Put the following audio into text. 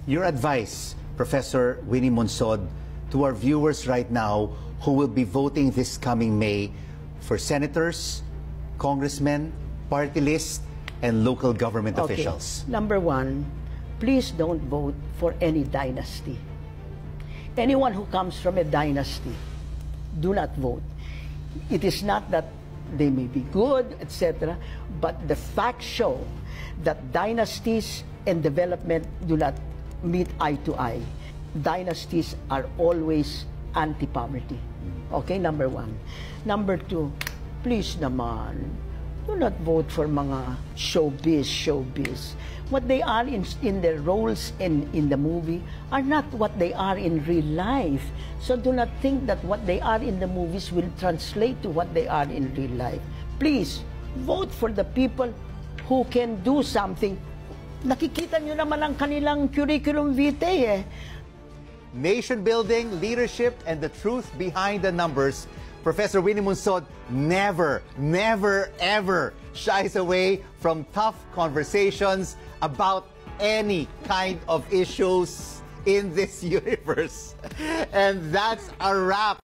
Your advice, Professor Winnie Monsod, to our viewers right now who will be voting this coming May for senators, congressmen, party list, and local government officials. Number one, please don't vote for any dynasty. Anyone who comes from a dynasty, do not vote. It is not that they may be good, etc., but the facts show that dynasties and development do not meet eye to eye. Dynasties are always anti-poverty. Okay, number one. Number two, please naman, do not vote for mga showbiz. What they are in their roles in the movie are not what they are in real life. So do not think that what they are in the movies will translate to what they are in real life. Please, vote for the people who can do something. Nakikita nyo naman ang kanilang curriculum vitae eh. Nation building, leadership, and the truth behind the numbers. Professor Winnie Monsod never, ever shies away from tough conversations about any kind of issues in this universe. And that's a wrap.